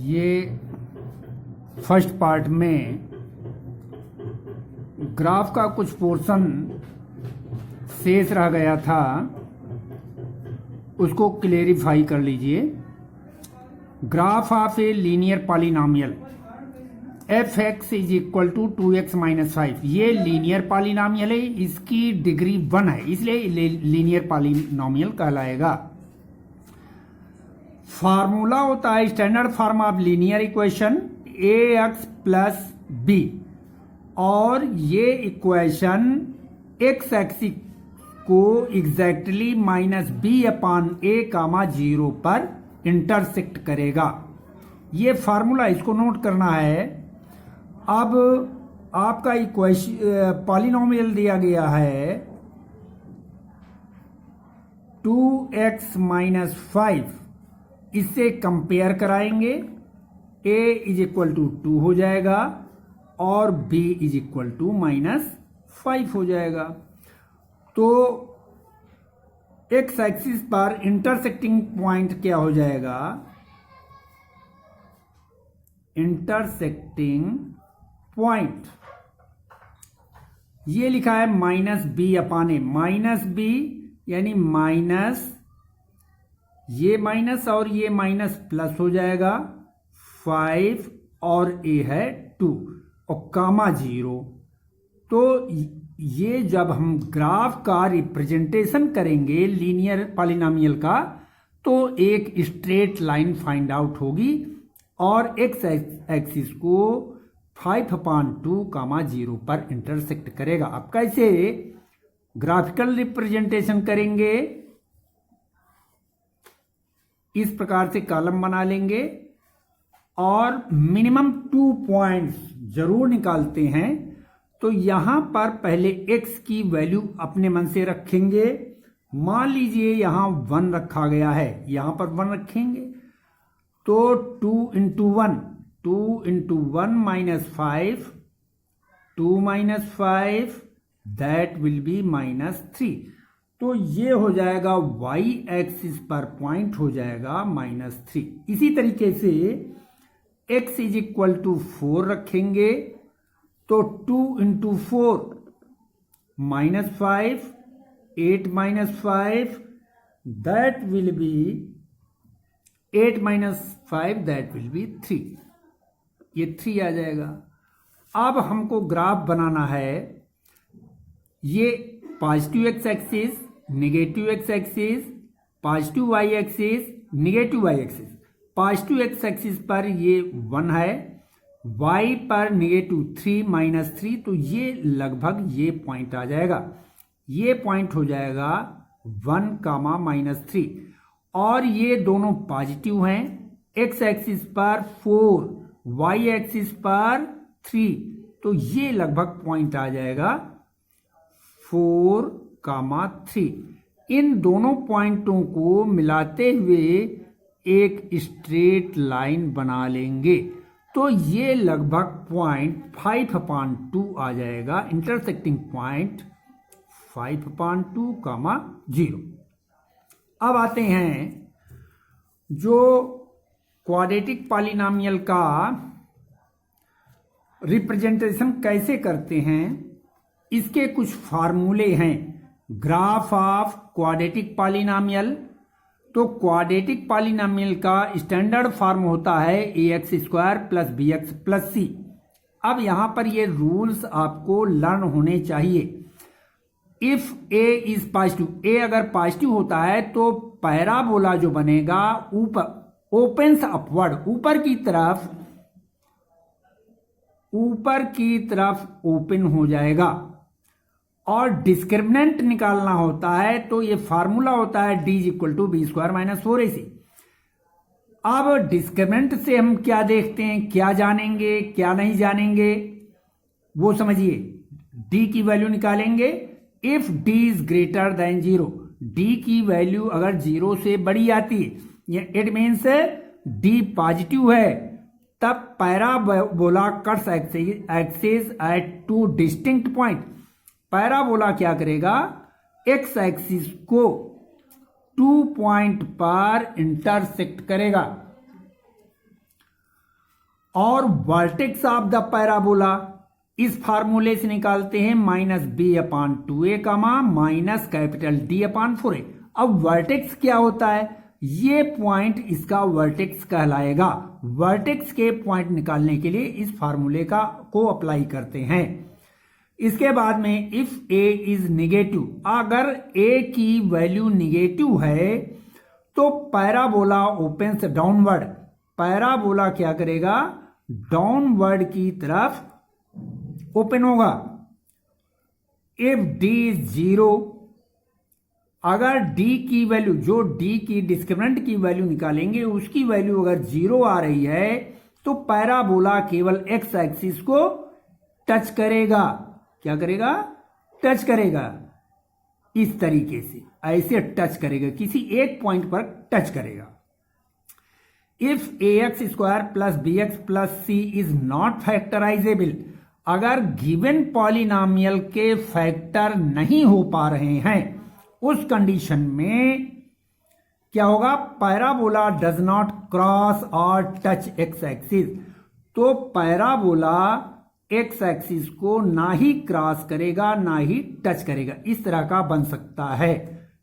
ये first part में graph का कुछ पोर्शन शेष रह गया था, उसको क्लेरिफाई कर लीजिए। Graph of a linear polynomial F x is equal to 2x minus 5। ये लीनियर पॉलिनोमियल है, इसकी डिग्री 1 है, इसलिए लीनियर पॉलिनोमियल कहलाएगा। फार्मूला होता है standard form of linear equation ax plus b, और ये इक्वेशन x एक्सिस को एग्जैक्टली माइनस बी अपॉन ए कामा 0 पर इंटरसेक्ट करेगा। ये फार्मूला, इसको नोट करना है। अब आपका इक्वेशन पॉलिनोमियल दिया गया है 2x माइनस 5, इससे कंपेयर कराएंगे। a इज इक्वल टू 2 हो जाएगा और b is equal to minus 5 हो जाएगा। तो x एक्सिस पर इंटरसेक्टिंग पॉइंट क्या हो जाएगा? इंटरसेक्टिंग पॉइंट ये लिखा है minus b upon a. Minus b यानी माइनस, ये माइनस और ये माइनस प्लस हो जाएगा 5 और ए है 2 और कामा 0। तो ये जब हम ग्राफ का रिप्रेजेंटेशन करेंगे लीनियर पॉलिनोमियल का, तो एक स्ट्रेट लाइन फाइंड आउट होगी और एक्स एक्सिस को 5/2 कामा 0 पर इंटरसेक्ट करेगा। अब कैसे ग्राफिकल रिप्रेजेंटेशन करेंगे? इस प्रकार से कॉलम बना लेंगे और मिनिमम 2 पॉइंट्स जरूर निकालते हैं। तो यहां पर पहले x की वैल्यू अपने मन से रखेंगे। मान लीजिए यहां 1 रखा गया है, यहां पर 1 रखेंगे। तो 2 into 1 minus 5, 2 minus 5 that will B minus 3। तो ये हो जाएगा y एक्सिस पर पॉइंट हो जाएगा माइनस 3। इसी तरीके से x इज इक्वल टू 4 रखेंगे। तो 2 into 4 minus 5, 8 minus 5 that will B 8 minus 5 that will B 3। ये 3 आ जाएगा। अब हमको ग्राफ बनाना है। ये positive x axis, negative x axis, positive y axis, negative y axis. Positive x axis पर ये 1 है, y पर नेगेटिव 3 माइनस 3, तो ये लगभग ये पॉइंट आ जाएगा। ये पॉइंट हो जाएगा 1 कामा माइनस 3, और ये दोनों पॉजिटिव हैं। x एक्सिस पर 4, y एक्सिस पर 3, तो ये लगभग पॉइंट आ जाएगा 4 कामा 3। इन दोनों पॉइंटों को मिलाते हुए एक स्ट्रेट लाइन बना लेंगे। तो ये लगभग पॉइंट 5/2 आ जाएगा। इंटरसेक्टिंग पॉइंट 5/2 कामा 0। अब आते हैं जो क्वाड्रेटिक पॉलिनोमियल का रिप्रेजेंटेशन कैसे करते हैं, इसके कुछ फार्मूले हैं। ग्राफ ऑफ क्वाड्रेटिक पॉलिनोमियल, तो क्वाड्रेटिक पॉलिनोमियल का स्टैंडर्ड फॉर्म होता है ax² plus bx plus c। अब यहां पर ये रूल्स आपको लर्न होने चाहिए। If a is positive, a अगर पॉजिटिव होता है तो पैराबोला जो बनेगा ऊपर ओपन्स अपवर्ड, ऊपर की तरफ ओपन हो जाएगा। और डिस्क्रिमिनेंट निकालना होता है, तो ये फार्मूला होता है d is equal to b² minus 4ac। अब डिस्क्रिमिनेंट से हम क्या देखते हैं, क्या जानेंगे क्या नहीं जानेंगे, वो समझिए। d की वैल्यू निकालेंगे। If d is greater than 0, d की वैल्यू अगर 0 से बड़ी आती है, इट मीन्स d पॉजिटिव है, तब parabola cuts axis at 2 distinct point. Parabola क्या करेगा, एक्स एक्सिस को 2 पॉइंट पर इंटरसेक्ट करेगा। और वर्टेक्स ऑफ द पैराबोला इस फार्मूले से निकालते हैं -b/2a माइनस D/4a। अब वर्टेक्स क्या होता है, ये पॉइंट इसका वर्टेक्स कहलाएगा। वर्टेक्स के पॉइंट निकालने के लिए इस फार्मूले को अप्लाई करते हैं। इसके बाद में इफ a इज नेगेटिव, अगर a की वैल्यू नेगेटिव है तो पैराबोला ओपन्स डाउनवर्ड, पैराबोला क्या करेगा, डाउनवर्ड की तरफ ओपन होगा। इफ d इज 0, अगर d की वैल्यू, जो d की डिस्क्रिमिनेंट की वैल्यू निकालेंगे उसकी वैल्यू अगर 0 आ रही है तो पैराबोला केवल x एक्सिस को टच करेगा। क्या करेगा, टच करेगा। इस तरीके से ऐसे टच करेगा, किसी एक पॉइंट पर टच करेगा। If ax² plus bx plus c is not factorisable, अगर गिवन पॉलिनॉमियल के फैक्टर नहीं हो पा रहे हैं उस कंडीशन में क्या होगा, पैराबोला डज नॉट क्रॉस और टच एक्स एक्सिस, तो पैराबोला एक्स एक्सिस को ना ही क्रॉस करेगा ना ही टच करेगा। इस तरह का बन सकता है,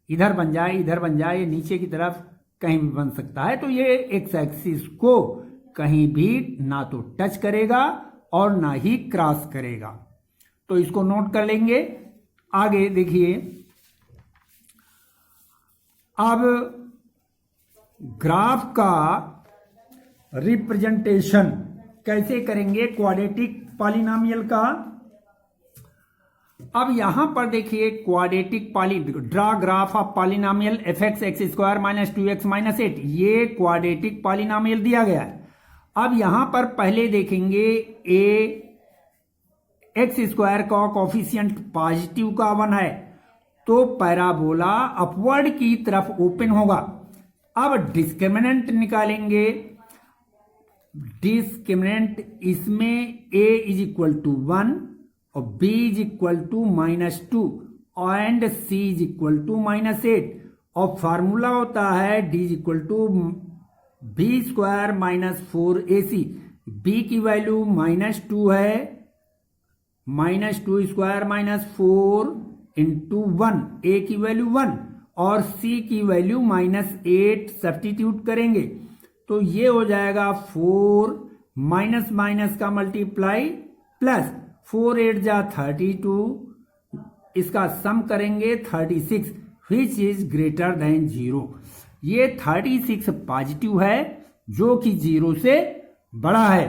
इधर बन जाए इधर बन जाए, नीचे की तरफ कहीं भी बन सकता है। तो ये एक्स एक्सिस को कहीं भी ना तो टच करेगा और ना ही क्रॉस करेगा। तो इसको नोट कर लेंगे। आगे देखिए, अब ग्राफ का रिप्रेजेंटेशन कैसे करेंगे क्वाड्रेटिक पॉलिनॉमियल का। अब यहां पर देखिए quadratic draw graph of polynomial fx x² minus 2x minus 8, ये क्वाड्रेटिक पॉलिनॉमियल दिया गया है। अब यहां पर पहले देखेंगे a x² का कोफिशिएंट पॉजिटिव का 1 है तो पैराबोला अपवर्ड की तरफ ओपन होगा। अब डिस्क्रिमिनेंट निकालेंगे, डिस्क्रिमिनेंट इसमें a इज इक्वल टू 1 और b is equal to -2 and c is equal to -8 और फार्मूला होता है d is equal to b² minus 4ac। b की वैल्यू -2 है, -2² माइनस 4 इंटू 1, a की वैल्यू 1 और c की वैल्यू -8 सब्स्टिट्यूट करेंगे तो ये हो जाएगा 4 माइनस माइनस का मल्टीप्लाई प्लस 4 8 जा 32, इसका सम करेंगे 36 विच इज ग्रेटर देन 0। ये 36 पॉजिटिव है जो कि 0 से बड़ा है,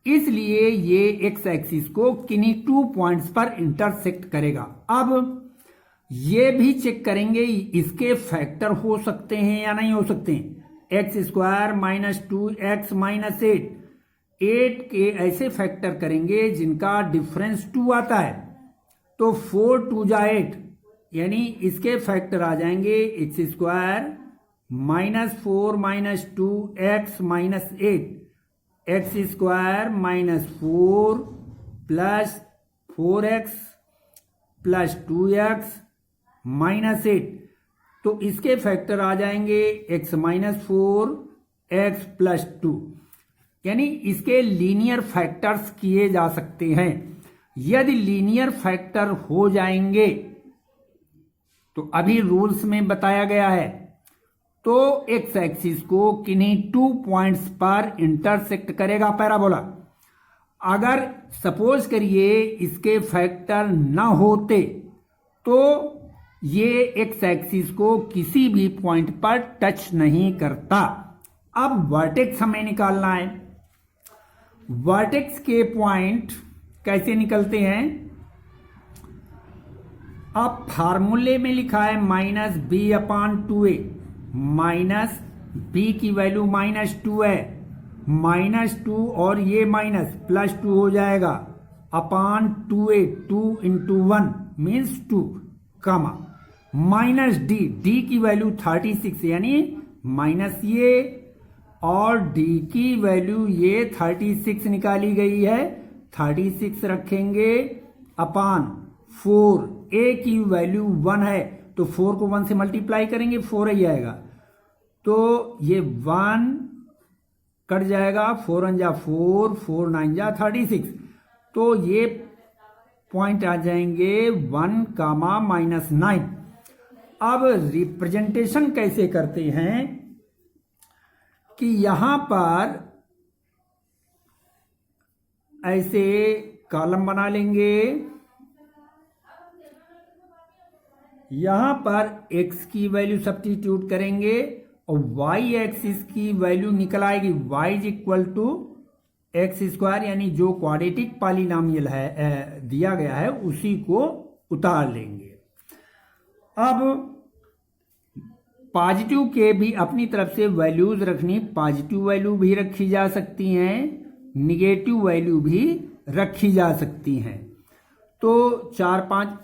इसलिए ये एक्स एक्सिस को किन्हीं 2 पॉइंट्स पर इंटरसेक्ट करेगा। अब ये भी चेक करेंगे इसके फैक्टर हो सकते हैं या नहीं हो सकते हैं। x² माइनस 2x माइनस 8 के ऐसे फैक्टर करेंगे जिनका डिफरेंस 2 आता है तो 4 2 जा 8, यानी इसके फैक्टर आ जाएंगे x² minus 4 minus 2x minus 8, x² minus 4 plus 4x plus 2x minus 8, तो इसके फैक्टर आ जाएंगे x माइनस 4 x प्लस 2, यानी इसके लीनियर फैक्टर्स किए जा सकते हैं। यदि लीनियर फैक्टर हो जाएंगे तो अभी रूल्स में बताया गया है तो एक्स एक्सिस को किन्हीं 2 पॉइंट्स पर इंटरसेक्ट करेगा पैराबोला। अगर सपोज करिए इसके फैक्टर ना होते तो ये एक्स एक्सिस को किसी भी पॉइंट पर टच नहीं करता। अब वर्टेक्स हमें निकालना है। वर्टेक्स के पॉइंट कैसे निकलते हैं, अब फार्मूले में लिखा है -b/2a, माइनस b की वैल्यू -2 है, -2 और ये माइनस +2 हो जाएगा upon 2a, 2 into 1 means 2 comma minus d की वैल्यू 36 यानी माइनस ये और d की वैल्यू ये 36 निकाली गई है, 36 रखेंगे अपॉन 4, a की वैल्यू 1 है तो 4 को 1 से मल्टीप्लाई करेंगे 4 ही आएगा, तो ये 1 कट जाएगा, 4 1 जा 4, 4 9 जा 36, तो ये पॉइंट आ जाएंगे 1 कामा -9। अब रिप्रेजेंटेशन कैसे करते हैं कि यहां पर ऐसे कॉलम बना लेंगे, यहां पर x की वैल्यू सब्स्टिट्यूट करेंगे और y एक्सिस की वैल्यू निकल आएगी, y is equal to x square, यानी जो क्वाड्रेटिक पॉलिनॉमियल है दिया गया है उसी को उतार लेंगे। अब पॉजिटिव के भी अपनी तरफ से वैल्यूज रखनी, पॉजिटिव वैल्यू भी रखी जा सकती हैं, निगेटिव वैल्यू भी रखी जा सकती हैं। तो 4-5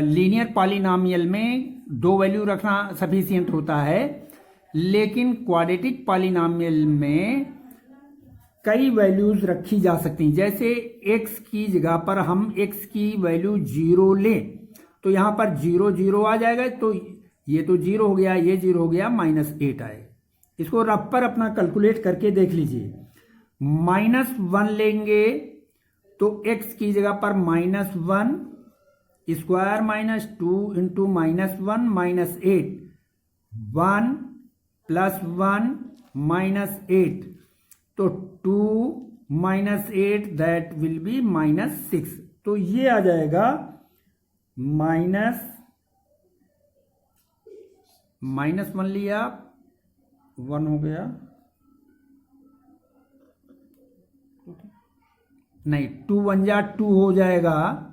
लीनियर पॉलिनॉमियल में 2 वैल्यू रखना सफिशिएंट होता है, लेकिन क्वाड्रेटिक पॉलिनॉमियल में कई वैल्यूज रखी जा सकती हैं। जैसे x की जगह पर हम x की वैल्यू 0 लें तो यहां पर 0 0 आ जाएगा, तो ये तो 0 हो गया, ये 0 हो गया, -8 आए। इसको रफ पर अपना कैलकुलेट करके देख लीजिए। -1 लेंगे तो x की जगह पर -1 स्क्वायर -2 इंटू -1 -8, 1 + 1 -8, तो 2 -8 दैट विल बी -6। तो ये आ जाएगा -1 लिया, 1 हो गया, नहीं 2 1 जा 2 हो जाएगा,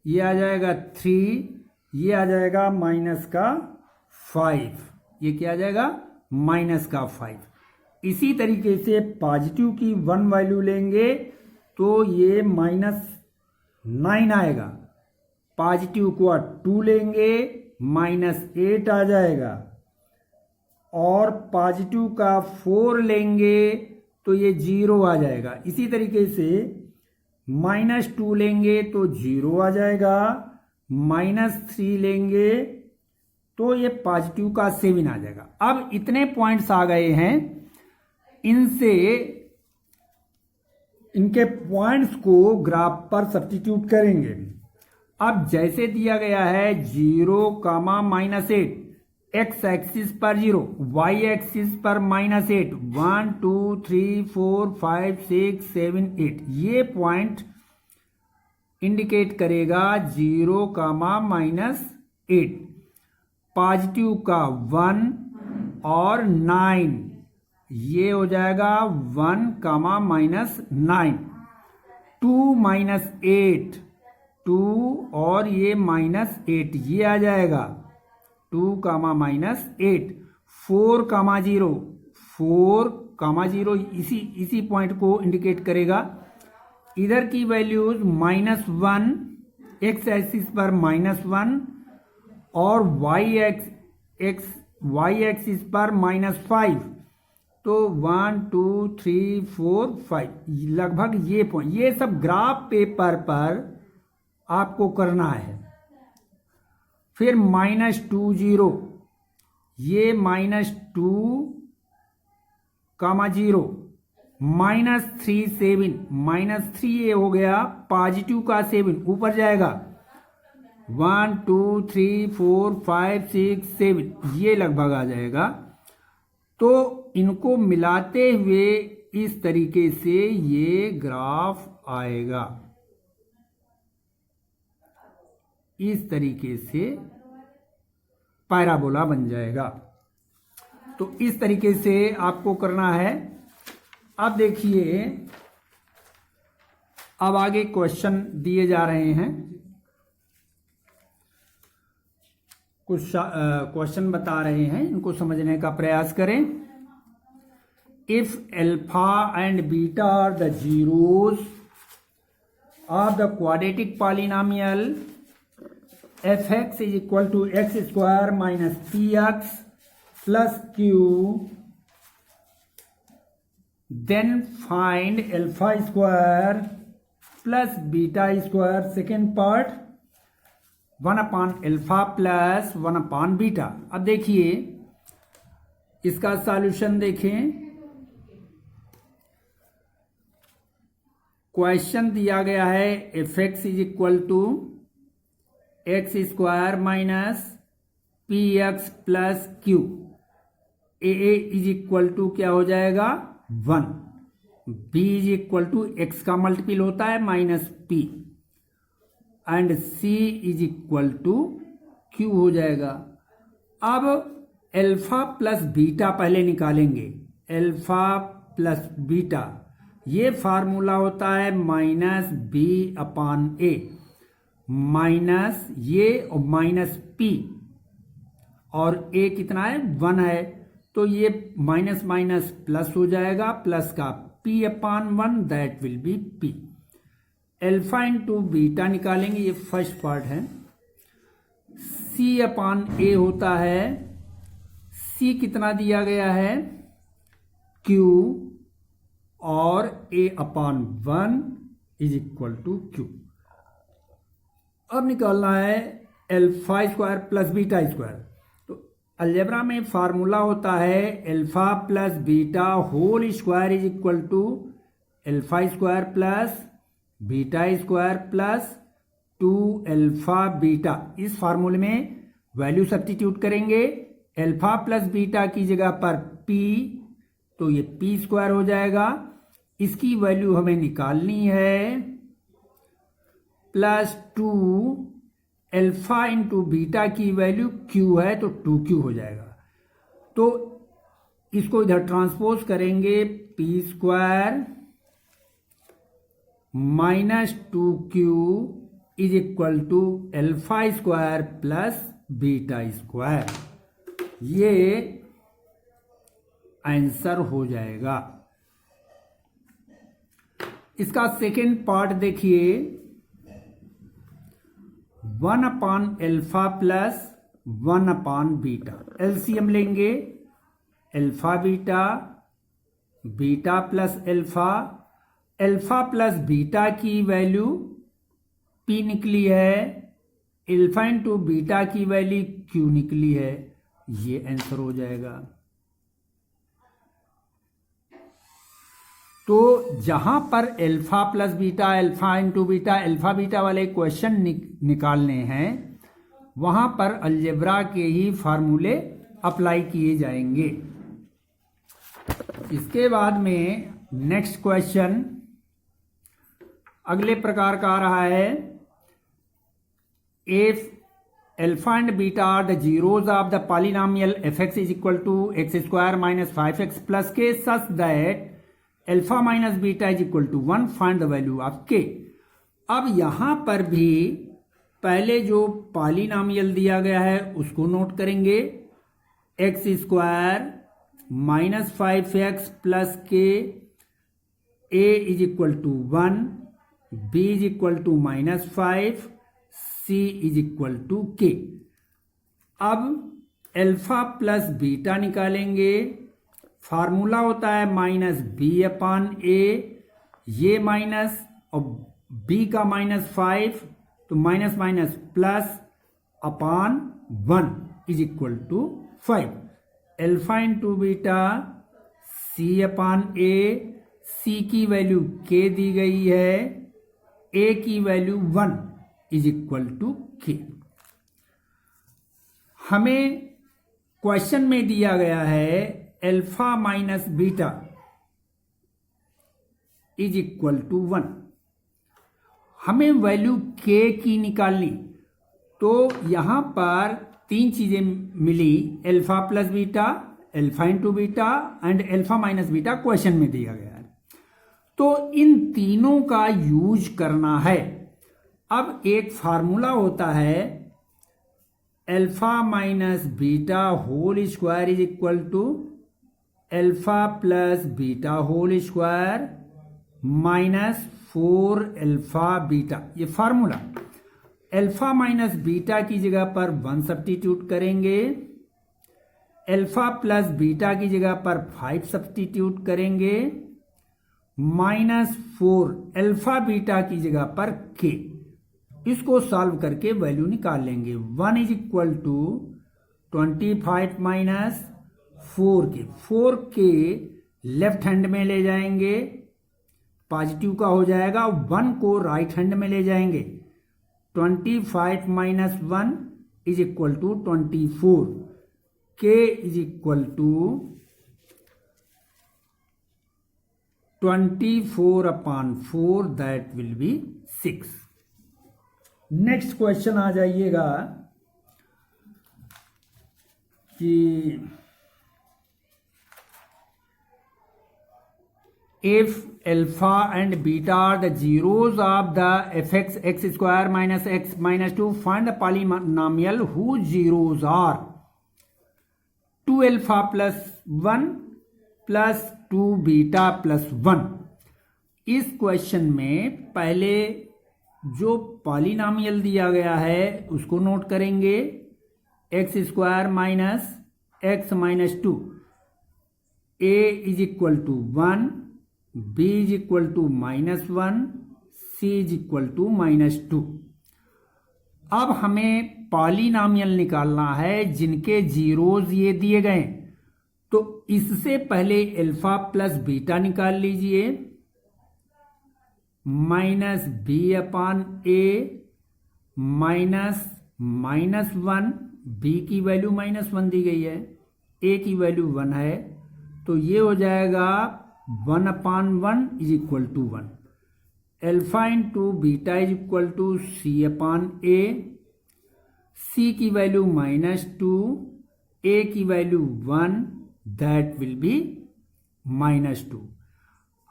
ये आ जाएगा 3, ये आ जाएगा -5, ये क्या आ जाएगा -5। इसी तरीके से पॉजिटिव की 1 वैल्यू लेंगे तो ये -9 आएगा, पॉजिटिव को 2 लेंगे -8 आ जाएगा, और पॉजिटिव का 4 लेंगे तो ये 0 आ जाएगा। इसी तरीके से -2 लेंगे तो 0 आ जाएगा, -3 लेंगे तो ये पॉजिटिव का 7 आ जाएगा। अब इतने पॉइंट्स आ गए हैं, इनसे इनके पॉइंट्स को ग्राफ पर सब्स्टिट्यूट करेंगे। अब जैसे दिया गया है 0, -8, x एक्सिस पर 0, y एक्सिस पर -8, 1 2 3 4 5 6 7 8, ये पॉइंट इंडिकेट करेगा 0, -8, पॉजिटिव का 1 और 9, ये हो जाएगा 1, -9, 2 -8, 2 और ये -8, ये आ जाएगा 2, -8, 4, 0, 4, 0 इसी पॉइंट को इंडिकेट करेगा। इधर की वैल्यूज -1, x एक्सिस पर -1 और y एक्सिस पर -5, तो 1 2 3 4 5 लगभग ये पॉइंट, ये सब ग्राफ पेपर पर आपको करना है। फिर -2 0, ये -2, 0, -3 7, -3 ये हो गया, पॉजिटिव का 7 ऊपर जाएगा, 1 2 3 4 5 6 7, ये लगभग आ जाएगा। तो इनको मिलाते हुए इस तरीके से ये ग्राफ आएगा, इस तरीके से पैराबोला बन जाएगा। तो इस तरीके से आपको करना है। अब देखिए, अब आगे क्वेश्चन दिए जा रहे हैं, कुछ क्वेश्चन बता रहे हैं, इनको समझने का प्रयास करें। If alpha and beta are the zeros of the quadratic polynomial fx is equal to x square minus px plus q, then find alpha square plus beta square, second part 1 upon alpha plus 1 upon beta। अब देखिए इसका solution देखें, question दिया गया है f x is equal to x square minus p x plus q, a is equal to क्या हो जाएगा 1, B is equal to x का मल्टीपल होता है minus p, and c is equal to q हो जाएगा। अब अल्फा प्लस बीटा पहले निकालेंगे, अल्फा प्लस बीटा, ये फार्मूला होता है minus b upon a, minus ये और माइनस पी, और ए कितना है 1 है, तो ये माइनस माइनस प्लस हो जाएगा, प्लस का p upon 1 that will B p। Alpha into beta निकालेंगे, ये फर्स्ट पार्ट है, c अपान a होता है, c कितना दिया गया है q, और a upon 1 is equal to q। अब निकालना है alpha square plus beta square. Algebra में फार्मूला होता है alpha plus beta whole square is equal to alpha square plus beta square plus 2 alpha beta. इस फार्मूले में वैल्यू सब्स्टिट्यूट करेंगे, अल्फा प्लस बीटा की जगह पर p, तो ये p स्क्वायर हो जाएगा, इसकी वैल्यू हमें निकालनी है, प्लस 2 अल्फा इंटू बीटा की वैल्यू q है तो 2q हो जाएगा। तो इसको इधर ट्रांसपोज करेंगे, p square minus 2q is equal to alpha square plus beta square, ये आंसर हो जाएगा। इसका सेकेंड पार्ट देखिए, 1 upon alpha plus 1 upon beta, LCM लेंगे, alpha beta, beta plus alpha, alpha plus beta की वैल्यू p निकली है, alpha into beta की वैल्यू q निकली है, ये आंसर हो जाएगा। तो जहां पर alpha plus beta, alpha into beta, alpha beta वाले क्वेश्चन निकालने हैं, वहां पर अलजेब्रा के ही फार्मूले अप्लाई किए जाएंगे। इसके बाद में नेक्स्ट क्वेश्चन अगले प्रकार का आ रहा है, if alpha and beta are the zeros of the polynomial F x is equal to x square minus 5x plus K, such that alpha minus beta is equal to 1, find the value of K. अब यहां पर भी पहले जो polynomial दिया गया है उसको नोट करेंगे, x square minus 5x plus K, A is equal to 1, B is equal to minus 5, C is equal to K. अब अल्फा प्लस बीटा निकालेंगे, फार्मूला होता है माइनस बी अपान ए, ये माइनस और बी का माइनस 5, तो minus minus plus upon 1 is equal to 5, alpha into beta, C upon A, C की value के दी गई है, ए की वैल्यू 1 इज इक्वल टू के। हमें क्वेश्चन में दिया गया है alpha minus beta is equal to 1, हमें वैल्यू के की निकालनी। तो यहां पर 3 चीजें मिली, alpha plus beta, alpha into beta and alpha minus beta question में दिया गया है, तो इन तीनों का यूज करना है। अब एक फार्मूला होता है alpha minus beta whole square is equal to alpha plus beta whole square minus 4 alpha beta, ये फार्मूला। अल्फा माइनस बीटा की जगह पर 1 सब्स्टिट्यूट करेंगे, अल्फा प्लस बीटा की जगह पर 5 सब्स्टिट्यूट करेंगे, माइनस 4 अल्फा बीटा की जगह पर के। इसको सॉल्व करके वैल्यू निकाल लेंगे, 1 इज इक्वल टू 25 माइनस 4 के, 4 के लेफ्ट हैंड में ले जाएंगे, पॉजिटिव का हो जाएगा, 1 को राइट हैंड में ले जाएंगे, 25 minus 1 is equal to 24, k is equal to 24/4, that will be 6। Next question आ जाइएगा कि if alpha and beta are the zeros of the fx x square minus x minus 2, find the polynomial whose zeros are 2 alpha plus 1 plus 2 beta plus 1। इस question में पहले जो polynomial दिया गया है उसको नोट करेंगे, x square minus x minus 2, a is equal to 1, b is equal to -1, c is equal to -2। अब हमें पॉलिनॉमियल निकालना है जिनके जीरोज ये दिए गए, तो इससे पहले अल्फा प्लस बीटा निकाल लीजिए, -b/a -1, b की वैल्यू -1 दी गई है, a की वैल्यू 1 है, तो ये हो जाएगा 1/1 is equal to 1। Alpha into beta is equal to c/a, c की वैल्यू -2, a की वैल्यू 1, दैट विल बी -2।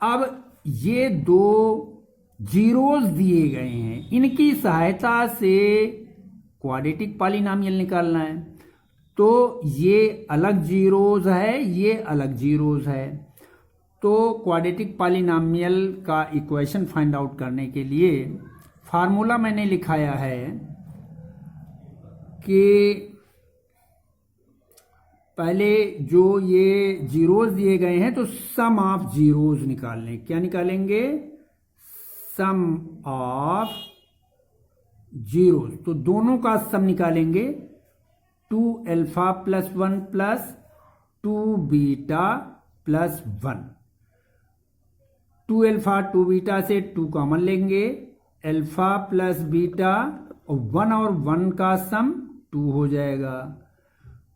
अब ये दो जीरोज दिए गए हैं, इनकी सहायता से क्वाड्रेटिक पॉलिनॉमियल निकालना है, तो ये अलग जीरोज है, ये अलग जीरोज है। तो क्वाड्रेटिक पॉलिनॉमियल का इक्वेशन फाइंड आउट करने के लिए फार्मूला मैंने लिखाया है कि पहले जो ये जीरोज दिए गए हैं तो सम ऑफ जीरोज निकाल लें। क्या निकालेंगे? सम ऑफ जीरोज। तो दोनों का सम निकालेंगे, 2 alpha plus 1 plus 2 beta plus 1। 2 alpha 2 beta से 2 कॉमन लेंगे, अल्फा प्लस बीटा और 1 और 1 का सम 2 हो जाएगा।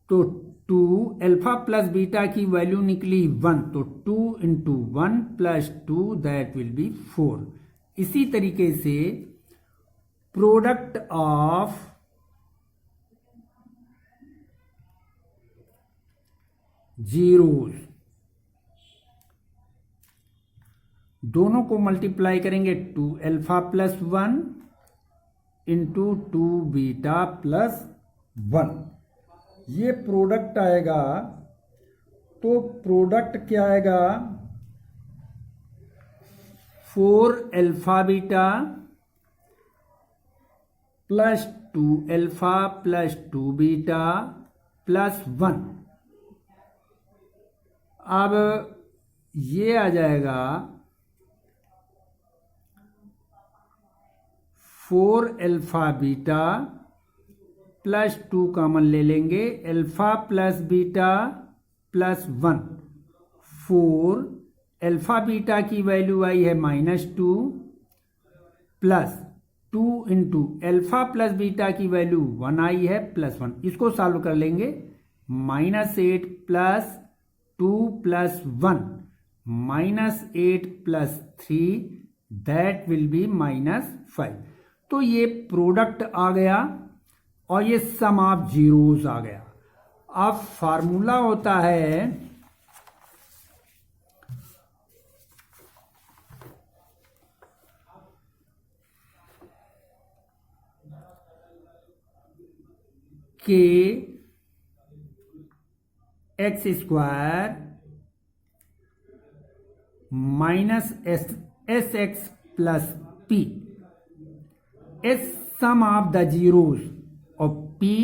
तो 2 अल्फा प्लस बीटा की वैल्यू निकली 1, तो 2 into 1 plus 2 that will B 4। इसी तरीके से प्रोडक्ट ऑफ जीरोज, दोनों को मल्टीप्लाई करेंगे, 2 alpha plus 1 into 2 beta plus 1, ये प्रोडक्ट आएगा। तो प्रोडक्ट क्या आएगा? 4 alpha beta plus 2 alpha plus 2 beta plus 1। अब ये आ जाएगा 4 अल्फा बीटा प्लस 2 कॉमन ले लेंगे, alpha plus beta plus 1। 4 alpha beta की वैल्यू आई है -2 plus 2 into alpha plus beta की वैल्यू 1 आई है प्लस 1। इसको सॉल्व कर लेंगे, -8 plus 2 plus 1 -8 plus 3 that will B -5। तो ये प्रोडक्ट आ गया और ये सम ऑफ जीरोज आ गया। अब फार्मूला होता है कि x square minus s x plus p, s sum of the zeros और p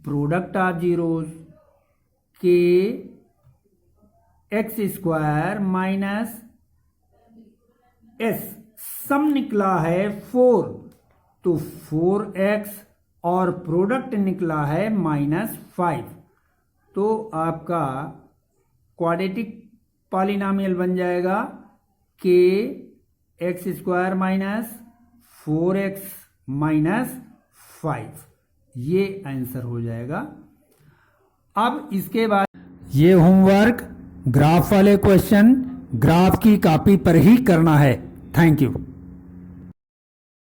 product of zeros, k x square minus s sum निकला है 4, तो 4x और प्रोडक्ट निकला है -5। तो आपका क्वाड्रेटिक पॉलिनॉमियल बन जाएगा k x square minus 4x minus 5, ये आंसर हो जाएगा। अब इसके बाद ये होमवर्क ग्राफ वाले क्वेश्चन ग्राफ की कॉपी पर ही करना है। Thank you.